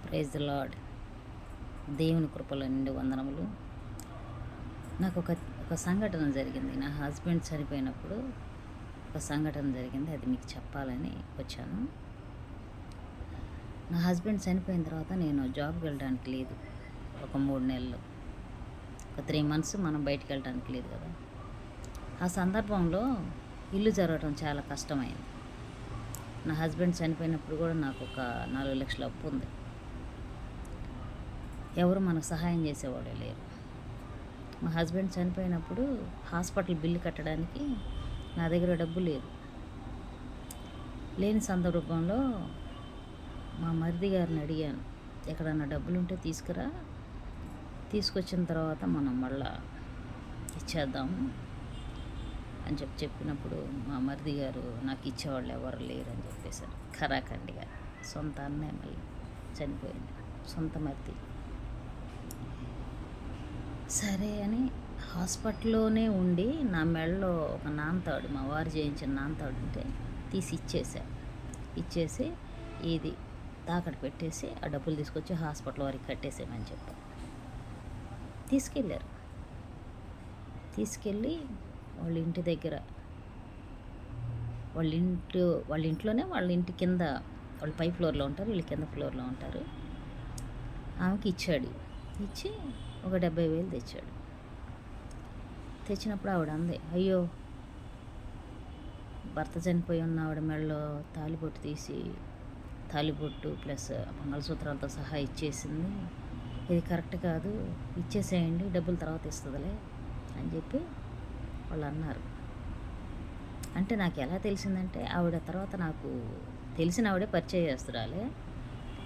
Praise the lord. దేవుని కృపలో నిండి వందనములు. నాకు ఒక సంఘటన జరిగింది. నా హస్బెండ్ చనిపోయినప్పుడు ఒక సంఘటన జరిగింది. అది మీకు చెప్పాలని వచ్చాను. నా హస్బెండ్ చనిపోయిన తర్వాత నేను జాబ్కి వెళ్ళడానికి లేదు. ఒక 3 నెలలు, ఒక 3 మంత్స్ మనం బయటికి వెళ్ళడానికి లేదు కదా. ఆ సందర్భంలో ఇల్లు జరగడం చాలా కష్టమైంది. నా హస్బెండ్ చనిపోయినప్పుడు కూడా నాకు ఒక 4 లక్షల అప్పు ఉంది. ఎవరు మనకు సహాయం చేసేవాడే లేరు. మా హస్బెండ్ చనిపోయినప్పుడు హాస్పిటల్ బిల్లు కట్టడానికి నా దగ్గర డబ్బు లేదు. లేని సందర్భంలో మా మరిది గారిని అడిగాను, ఎక్కడన్నా డబ్బులు ఉంటే తీసుకురా, తీసుకొచ్చిన తర్వాత మనం మళ్ళా ఇచ్చేద్దాము అని చెప్పినప్పుడు మా మరిది గారు నాకు ఇచ్చేవాళ్ళు ఎవరు లేరు అని చెప్పేశారు. ఖరాఖండిగా సొంత అన్నయ్య మళ్ళీ చనిపోయింది, సొంత మరిది. సరే అని హాస్పిటల్లోనే ఉండి నా మెడలో ఒక నాంతాడు, మా వారు చేయించిన నాంతాడు ఉంటే తీసి ఇచ్చేసి ఇది తాకట్టు పెట్టేసి ఆ డబ్బులు తీసుకొచ్చి హాస్పిటల్ వారికి కట్టేసేమని చెప్పారు. తీసుకెళ్ళి వాళ్ళ ఇంటి దగ్గర, వాళ్ళ ఇంట్లోనే, వాళ్ళ ఇంటి కింద, వాళ్ళు పై ఫ్లోర్లో ఉంటారు, వీళ్ళు కింద ఫ్లోర్లో ఉంటారు. ఆమెకి ఇచ్చాడు. ఇచ్చి ఒక 70,000 తెచ్చాడు. తెచ్చినప్పుడు ఆవిడ అంది, అయ్యో భర్త చనిపోయి ఉన్న ఆవిడ మెడలో తాలిబొట్టు తీసి, తాలిబొట్టు ప్లస్ మంగళసూత్రాలతో సహా ఇచ్చేసింది, ఇది కరెక్ట్ కాదు, ఇచ్చేసేయండి, డబ్బులు తర్వాత ఇస్తుందిలే అని చెప్పి వాళ్ళు అన్నారు. అంటే నాకు ఎలా తెలిసిందంటే, ఆవిడ తర్వాత నాకు తెలిసిన ఆవిడే పరిచయం చేస్తురాలే,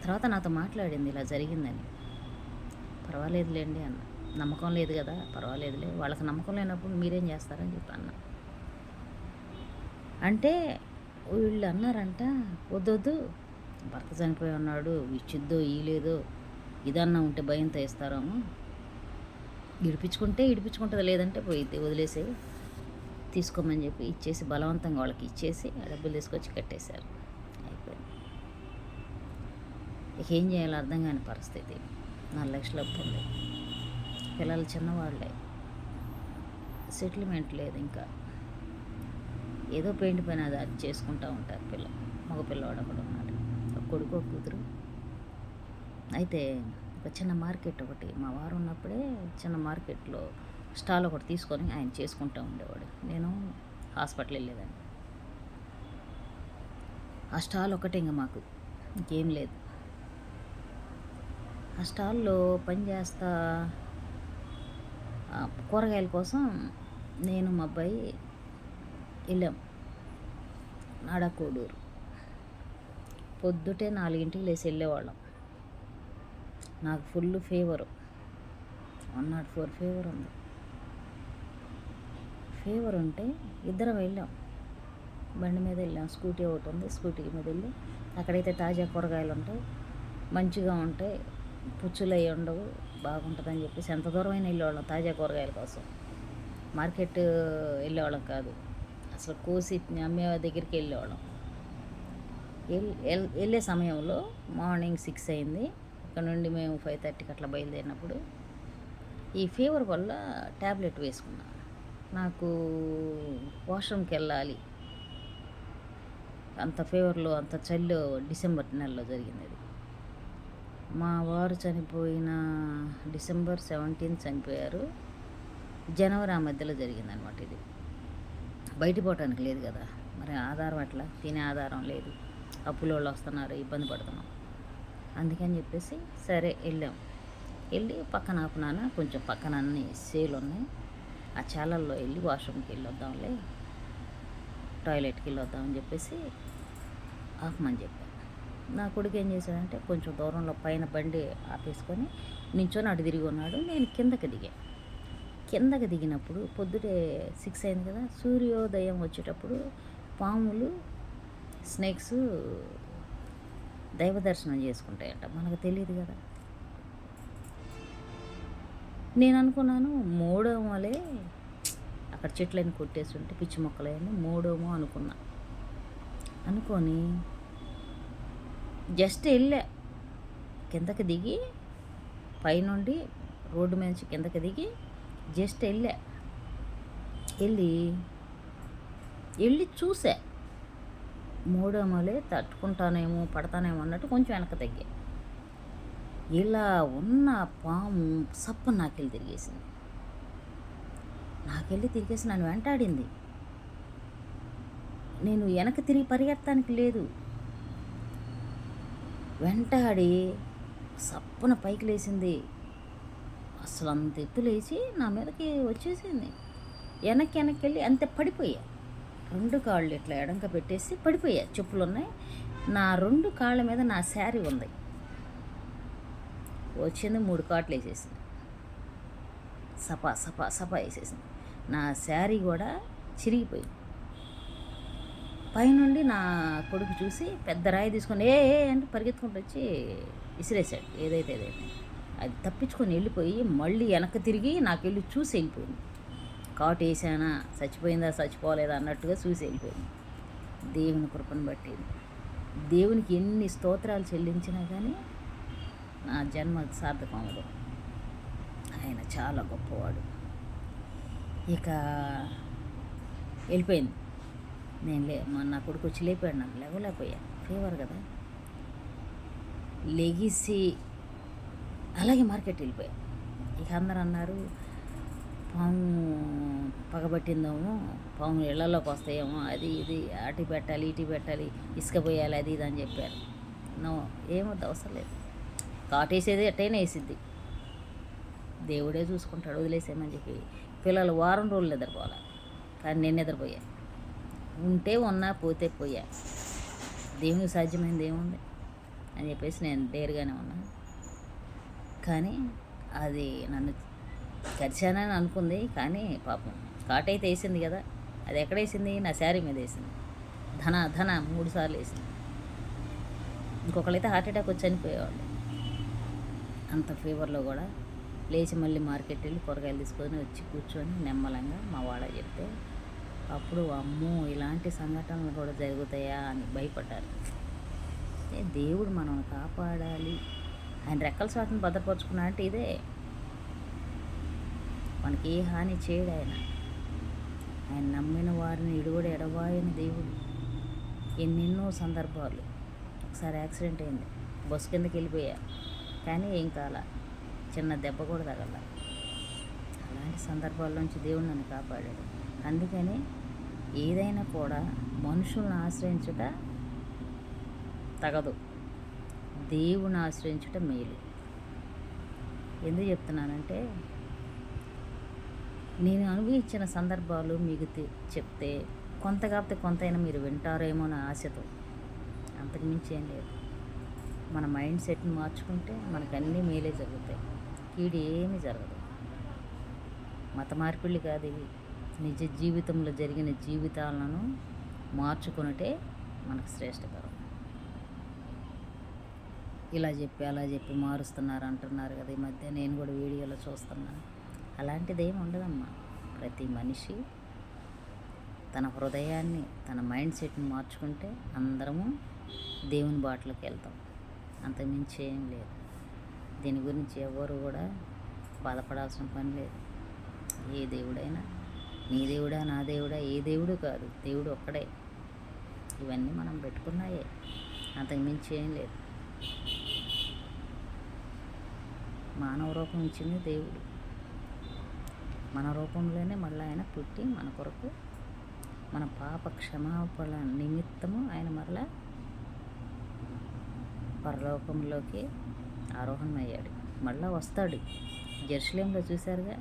తర్వాత నాతో మాట్లాడింది ఇలా జరిగిందని. పర్వాలేదులేండి అన్న, నమ్మకం లేదు కదా, పర్వాలేదులే, వాళ్ళకి నమ్మకం లేనప్పుడు మీరేం చేస్తారని చెప్పి అన్న. అంటే వీళ్ళు అన్నారంట, వద్దొద్దు, భర్త చనిపోయి ఉన్నాడు, ఇచ్చిద్దో ఇలేదో, ఇదన్నా ఉంటే భయంతో ఇస్తారేమో, ఇడిపించుకుంటుంది, లేదంటే పోయిద్ది, వదిలేసి తీసుకోమని చెప్పి ఇచ్చేసి, బలవంతంగా వాళ్ళకి ఇచ్చేసి ఆ డబ్బులు తీసుకొచ్చి కట్టేశారు. అయిపోయింది. ఇక ఏం చేయాలో అర్థం కాని పరిస్థితి. 4 లక్షల అప్పు ఉంది, పిల్లలు చిన్నవాళ్ళే, సెటిల్మెంట్ లేదు. ఇంకా ఏదో పెయింట్ పైన అది చేసుకుంటూ ఉంటారు మగ పిల్లవాడు ఒకడు ఉన్నాడు, ఒక కొడుకు ఒక కూతురు. అయితే ఒక చిన్న మార్కెట్ ఒకటి, మా వారు ఉన్నప్పుడే చిన్న మార్కెట్లో స్టాల్ ఒకటి తీసుకొని ఆయన చేసుకుంటూ ఉండేవాడు. నేను హాస్పిటల్ వెళ్ళేదాన్ని. ఆ స్టాల్ ఒకటే ఇంకా మాకు ఇంకేం లేదు. ఆ స్టాల్లో పనిచేస్తా కూరగాయల కోసం నేను మా అబ్బాయి వెళ్ళాం నాడాకోడూరు. పొద్దుటే 4 లేసి వెళ్ళేవాళ్ళం. నాకు ఫుల్ ఫీవరు, 104 ఫీవర్ ఉంది. ఫీవర్ ఉంటే ఇద్దరం వెళ్ళాం, బండి మీద వెళ్ళాం. స్కూటీ ఒకటి ఉంది, స్కూటీ మీద వెళ్ళి అక్కడైతే తాజా కూరగాయలు ఉంటాయి, మంచిగా ఉంటాయి, పుచ్చులు అవి ఉండవు, బాగుంటుందని చెప్పేసి ఎంత దూరం అయినా వెళ్ళేవాళ్ళం తాజా కూరగాయల కోసం. మార్కెట్ వెళ్ళేవాళ్ళం కాదు, అసలు కోసి అమ్మే దగ్గరికి వెళ్ళేవాళ్ళం. వెళ్ళే సమయంలో మార్నింగ్ 6 అయింది. ఇక్కడ నుండి మేము 5:30కి అట్లా బయలుదేరినప్పుడు ఈ ఫీవర్ వల్ల ట్యాబ్లెట్ వేసుకున్నాను. నాకు వాష్రూమ్కి వెళ్ళాలి, అంత ఫీవర్లో, అంత చలిలో, డిసెంబర్ నెలలో జరిగింది అది. మా వారు చనిపోయిన డిసెంబర్ 17 చనిపోయారు, జనవరి ఆ మధ్యలో జరిగిందనమాట. ఇది బయటపోవటానికి లేదు కదా, మరి ఆధారం అట్లా, తినే ఆధారం లేదు, అప్పుల వాళ్ళు వస్తున్నారు, ఇబ్బంది పడుతున్నాం. అందుకని చెప్పేసి సరే వెళ్ళి పక్కన ఆపునాన, కొంచెం పక్కన అన్ని సేలు ఉన్నాయి, ఆ చాలల్లో వెళ్ళి వాష్రూమ్కి వెళ్ళొద్దాంలే, టాయిలెట్కి వెళ్ళొద్దామని చెప్పేసి ఆపమని చెప్పాను. నా కొడుకు ఏం చేశాడంటే కొంచెం దూరంలో పైన బండి ఆపేసుకొని నించొని అటు తిరిగి ఉన్నాడు. నేను కిందకి దిగినప్పుడు పొద్దుటే 6 అయింది కదా, సూర్యోదయం వచ్చేటప్పుడు పాములు, స్నేక్స్ దైవ దర్శనం చేసుకుంటాయంట, మనకు తెలియదు కదా. నేను అనుకున్నాను మూడోమోలే, అక్కడ చెట్లని కొట్టేసి ఉంటే పిచ్చి మొక్కలన్నీ మూడోమో అనుకొని జస్ట్ వెళ్ళా, కిందకి దిగి పైనుండి రోడ్డు మీద నుంచి కిందకి దిగి జస్ట్ వెళ్ళి చూసా. మూడో మలే తట్టుకుంటానేమో పడతానేమో అన్నట్టు కొంచెం వెనక తగ్గా. ఇలా ఉన్న పాము సప్ప నాకెళ్ళి తిరిగేసి నన్ను వెంటాడింది. నేను వెనక తిరిగి పరిగెత్తానికి లేదు, వెంటాడి సప్పున పైకి లేచింది. అసలు అంత ఎత్తు లేచి నా మీదకి వచ్చేసింది. వెనక్కి వెళ్ళి అంతే పడిపోయా. 2 కాళ్ళు ఇట్లా ఎడంక పెట్టేసి పడిపోయా. చెప్పులు ఉన్నాయి, నా 2 కాళ్ళ మీద నా శారీ ఉంది. వచ్చింది 3 కాట్లు వేసేసింది. సపా వేసేసింది. నా శారీ కూడా చిరిగిపోయింది. పైనుండి నా కొడుకు చూసి పెద్ద రాయి తీసుకొని ఏ అంటే పరిగెత్తుకుంటూ వచ్చి విసిరేశాడు. ఏదైతే అది తప్పించుకొని వెళ్ళిపోయి మళ్ళీ వెనక్కి తిరిగి నాకెళ్ళి చూసి వెళ్ళిపోయింది. కాటు వేసానా, చచ్చిపోలేదా అన్నట్టుగా చూసి వెళ్ళిపోయింది. దేవుని కృపను బట్టి దేవునికి ఎన్ని స్తోత్రాలు చెల్లించినా కానీ నా జన్మ సార్థకం అవ్వదు. ఆయన చాలా గొప్పవాడు. ఇక వెళ్ళిపోయింది. నేను నా కొడుకు వచ్చి లేపాడు. నాకు లేవలేకపోయా, ఫీవర్ కదా. లెగిసి అలాగే మార్కెట్ వెళ్ళిపోయా. ఇక అందరూ అన్నారు పాము పగబట్టిందేమో, పాము ఇళ్లలోకి వస్తాయేమో, అది ఇది అటు పెట్టాలి ఇటు పెట్టాలి, ఇసుక పోయాలి, అది ఇది అని చెప్పారు. ఏమొద్దు, అవసరం లేదు. కాటేసేది ఎట్టయినా వేసిద్ది, దేవుడే చూసుకుంటాడు, వదిలేసేమని చెప్పి పిల్లలు వారం రోజులు నిద్రపోవాలి. కానీ నేను నిద్రపోయా. ఉంటే ఉన్నా, పోతే పోయా. దేవునికి సాధ్యమైంది ఏముంది అని చెప్పేసి నేను డేరుగానే ఉన్నా. కానీ అది నన్ను కరిచానని అనుకుంది. కానీ పాపం కాటైతే వేసింది కదా. అది ఎక్కడ వేసింది? నా శారీ మీద వేసింది. ధన 3 సార్లు వేసింది. ఇంకొకళ్ళైతే హార్ట్ అటాక్ వచ్చి చనిపోయేవాళ్ళు. అంత ఫీవర్లో కూడా లేచి మళ్ళీ మార్కెట్ వెళ్ళి కూరగాయలు తీసుకొని వచ్చి కూర్చొని నెమ్మలంగా మా వాడ చెప్తే అప్పుడు అమ్మో ఇలాంటి సంఘటనలు కూడా జరుగుతాయా అని భయపడ్డారు. దేవుడు మనల్ని కాపాడాలి, ఆయన రెక్కల చాటును భద్రపరుచుకున్నా అంటే ఇదే. మనకి ఏ హాని చేయడు ఆయన. ఆయన నమ్మిన వారిని ఇడుగుడు ఎడవాయని దేవుడు. ఎన్నెన్నో సందర్భాలు. ఒకసారి యాక్సిడెంట్ అయింది, బస్సు కిందకి వెళ్ళిపోయా, కానీ ఏం కాల, చిన్న దెబ్బ కూడా తగల. అలాంటి సందర్భాల్లోంచి దేవుడు నన్ను కాపాడాడు. అందుకని ఏదైనా కూడా మనుషులను ఆశ్రయించుట తగదు, దేవుని ఆశ్రయించుట మేలు. ఎందుకు చెప్తున్నానంటే నేను అనుభవించిన సందర్భాలు మీకు చెప్తే కొంత కాకపోతే కొంతైనా మీరు వింటారేమో నా ఆశతో, అంతకుమించి ఏం లేదు. మన మైండ్ సెట్ని మార్చుకుంటే మనకు అన్నీ మేలే జరుగుతాయి, కీడు ఏమీ జరగదు. మత మార్పిళ్ళు కాదు ఇవి, నిజ జీవితంలో జరిగిన జీవితాలను మార్చుకున్నటే మనకు శ్రేష్టకరం. ఇలా చెప్పి అలా చెప్పి మారుస్తున్నారు అంటున్నారు కదా ఈ మధ్య, నేను కూడా వీడియోలో చూస్తున్నాను. అలాంటిది ఏమి ఉండదమ్మా. ప్రతి మనిషి తన హృదయాన్ని, తన మైండ్ సెట్ని మార్చుకుంటే అందరము దేవుని బాటలోకి వెళ్తాం, అంతకుమించి ఏం లేదు. దీని గురించి ఎవరు కూడా బాధపడాల్సిన పని లేదు. ఏ దేవుడైనా, నీ దేవుడా నా దేవుడా, ఏ దేవుడు కాదు, దేవుడు ఒక్కడే. ఇవన్నీ మనం పెట్టుకున్నాయే, అంతకుమించి ఏం లేదు. మానవ రూపం ఇచ్చింది దేవుడు. మన రూపంలోనే మళ్ళీ ఆయన పుట్టి మన కొరకు, మన పాప క్షమాపణ నిమిత్తము ఆయన మరలా పరలోకంలోకి ఆరోహణమయ్యాడు. మళ్ళీ వస్తాడు. జెరూసలేంలో చూశారుగా,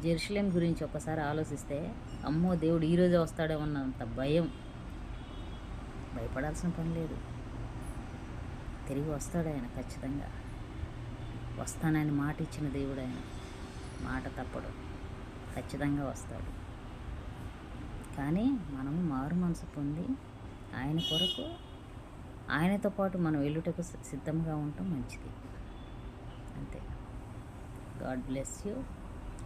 జెరూసలేం గురించి ఒకసారి ఆలోచిస్తే అమ్మో దేవుడు ఈరోజే వస్తాడేమన్నంత భయం. భయపడాల్సిన పని లేదు. తిరిగి వస్తాడు ఆయన, ఖచ్చితంగా వస్తానని మాట ఇచ్చిన దేవుడు ఆయన, మాట తప్పడు, ఖచ్చితంగా వస్తాడు. కానీ మనము మారు మనసు పొంది ఆయన కొరకు, ఆయనతో పాటు మనం వెళ్ళుటకు సిద్ధంగా ఉండటం మంచిది. అంతే. God bless you.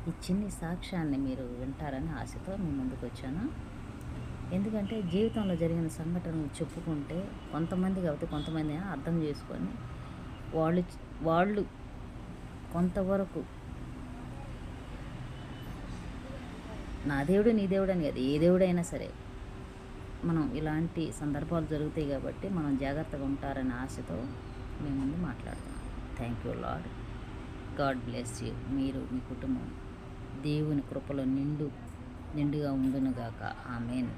ఈ చిన్ని సాక్ష్యాన్ని మీరు వింటారని ఆశతో మీ ముందుకు వచ్చాను. ఎందుకంటే జీవితంలో జరిగిన సంఘటనలు చెప్పుకుంటే కొంతమంది కాబట్టి కొంతమంది అయినా అర్థం చేసుకొని వాళ్ళు వాళ్ళు కొంతవరకు నా దేవుడు నీ దేవుడు అని కాదు, ఏ దేవుడైనా సరే మనం ఇలాంటి సందర్భాలు జరుగుతాయి కాబట్టి మనం జాగ్రత్తగా ఉంటారనే ఆశతో మేము ముందు మాట్లాడుతున్నాం. Thank you lord. God bless you. మీరు మీ కుటుంబం దేవుని కృపలో నిండుగా ఉండునుగాక. ఆమేన్.